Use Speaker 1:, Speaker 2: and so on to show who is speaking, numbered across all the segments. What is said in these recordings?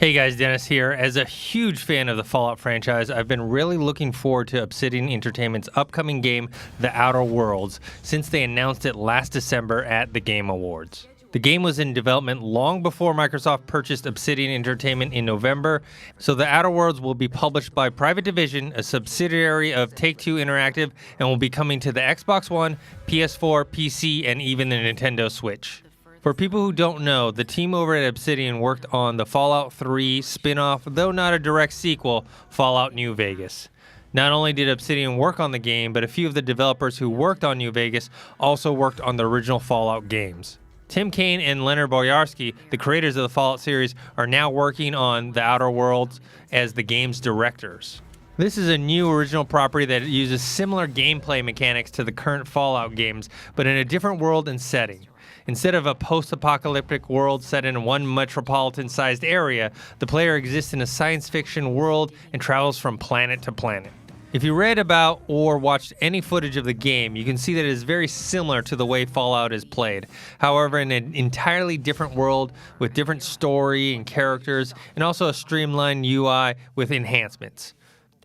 Speaker 1: Hey guys, Dennis here. As a huge fan of the Fallout franchise, I've been really looking forward to Obsidian Entertainment's upcoming game, The Outer Worlds, since they announced it last December at the Game Awards. The game was in development long before Microsoft purchased Obsidian Entertainment in November, so The Outer Worlds will be published by Private Division, a subsidiary of Take-Two Interactive, and will be coming to the Xbox One, PS4, PC, and even the Nintendo Switch. For people who don't know, the team over at Obsidian worked on the Fallout 3 spin-off, though not a direct sequel, Fallout New Vegas. Not only did Obsidian work on the game, but a few of the developers who worked on New Vegas also worked on the original Fallout games. Tim Kaine and Leonard Boyarsky, the creators of the Fallout series, are now working on The Outer Worlds as the game's directors. This is a new original property that uses similar gameplay mechanics to the current Fallout games, but in a different world and setting. Instead of a post-apocalyptic world set in one metropolitan-sized area, the player exists in a science fiction world and travels from planet to planet. If you read about or watched any footage of the game, you can see that it is very similar to the way Fallout is played. However, in an entirely different world with different story and characters, and also a streamlined UI with enhancements.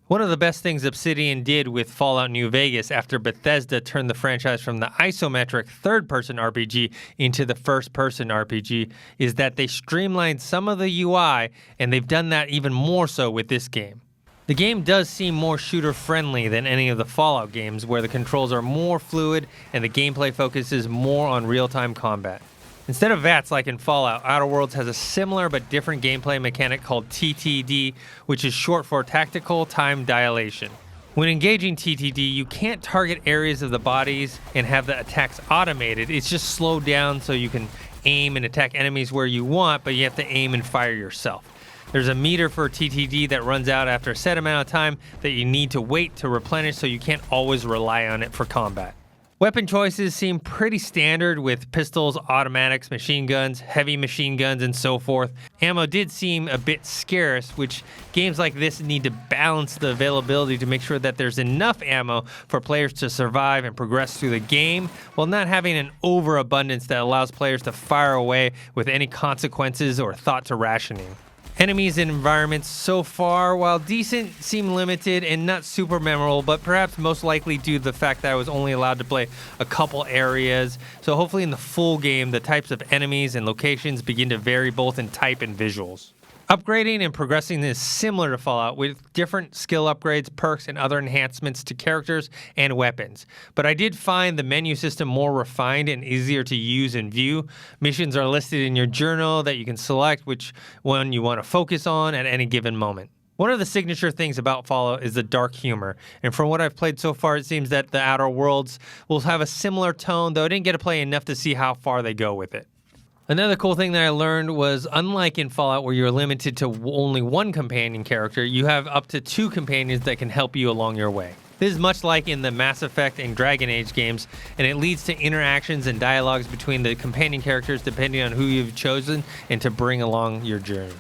Speaker 1: One of the best things Obsidian did with Fallout New Vegas after Bethesda turned the franchise from the isometric third-person RPG into the first-person RPG is that they streamlined some of the UI, and they've done that even more so with this game. The game does seem more shooter-friendly than any of the Fallout games, where the controls are more fluid and the gameplay focuses more on real-time combat. Instead of VATS like in Fallout, Outer Worlds has a similar but different gameplay mechanic called TTD, which is short for Tactical Time Dilation. When engaging TTD, you can't target areas of the bodies and have the attacks automated. It's just slowed down so you can aim and attack enemies where you want, but you have to aim and fire yourself. There's a meter for TTD that runs out after a set amount of time that you need to wait to replenish, so you can't always rely on it for combat. Weapon choices seem pretty standard with pistols, automatics, machine guns, heavy machine guns, and so forth. Ammo did seem a bit scarce, which games like this need to balance the availability to make sure that there's enough ammo for players to survive and progress through the game, while not having an overabundance that allows players to fire away with any consequences or thought to rationing. Enemies and environments so far, while decent, seem limited and not super memorable, but perhaps most likely due to the fact that I was only allowed to play a couple areas. So hopefully in the full game, the types of enemies and locations begin to vary both in type and visuals. Upgrading and progressing is similar to Fallout, with different skill upgrades, perks, and other enhancements to characters and weapons. But I did find the menu system more refined and easier to use and view. Missions are listed in your journal that you can select which one you want to focus on at any given moment. One of the signature things about Fallout is the dark humor, and from what I've played so far, it seems that The Outer Worlds will have a similar tone, though I didn't get to play enough to see how far they go with it. Another cool thing that I learned was, unlike in Fallout where you're limited to only one companion character, you have up to 2 companions that can help you along your way. This is much like in the Mass Effect and Dragon Age games, and it leads to interactions and dialogues between the companion characters depending on who you've chosen and to bring along your journey.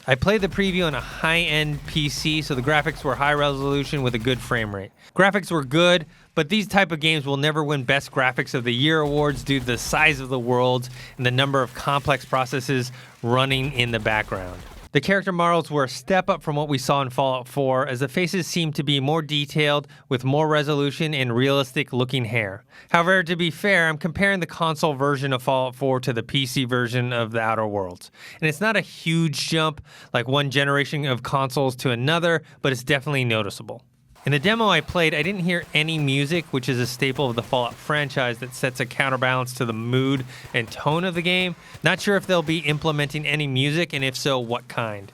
Speaker 1: I played the preview on a high-end PC, so the graphics were high resolution with a good frame rate. Graphics were good, but these type of games will never win Best Graphics of the Year awards due to the size of the worlds and the number of complex processes running in the background. The character models were a step up from what we saw in Fallout 4, as the faces seemed to be more detailed with more resolution and realistic looking hair. However, to be fair, I'm comparing the console version of Fallout 4 to the PC version of The Outer Worlds. And it's not a huge jump like one generation of consoles to another, but it's definitely noticeable. In the demo I played, I didn't hear any music, which is a staple of the Fallout franchise that sets a counterbalance to the mood and tone of the game. Not sure if they'll be implementing any music, and if so, what kind.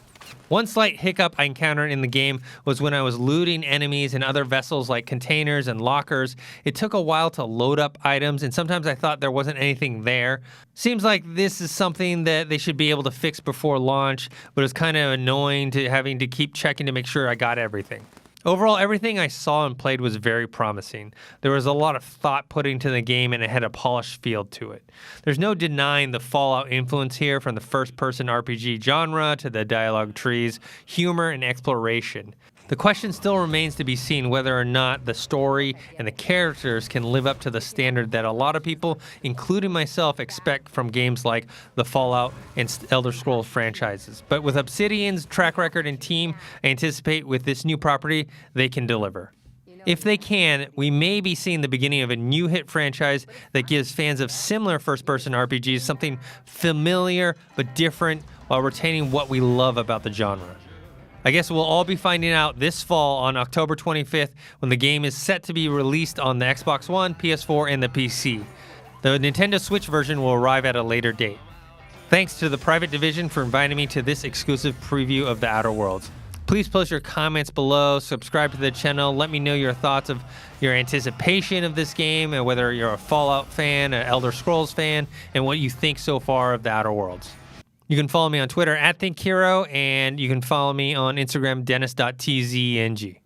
Speaker 1: One slight hiccup I encountered in the game was when I was looting enemies and other vessels like containers and lockers. It took a while to load up items, and sometimes I thought there wasn't anything there. Seems like this is something that they should be able to fix before launch, but it's kind of annoying to having to keep checking to make sure I got everything. Overall, everything I saw and played was very promising. There was a lot of thought put into the game, and it had a polished feel to it. There's no denying the Fallout influence here, from the first-person RPG genre to the dialogue trees, humor, and exploration. The question still remains to be seen whether or not the story and the characters can live up to the standard that a lot of people, including myself, expect from games like the Fallout and Elder Scrolls franchises. But with Obsidian's track record and team, I anticipate with this new property, they can deliver. If they can, we may be seeing the beginning of a new hit franchise that gives fans of similar first-person RPGs something familiar but different while retaining what we love about the genre. I guess we'll all be finding out this fall on October 25th when the game is set to be released on the Xbox One, PS4, and the PC. The Nintendo Switch version will arrive at a later date. Thanks to the Private Division for inviting me to this exclusive preview of The Outer Worlds. Please post your comments below, subscribe to the channel, let me know your thoughts of your anticipation of this game and whether you're a Fallout fan, an Elder Scrolls fan, and what you think so far of The Outer Worlds. You can follow me on Twitter @ThinkHero, and you can follow me on Instagram, dennis.tzng.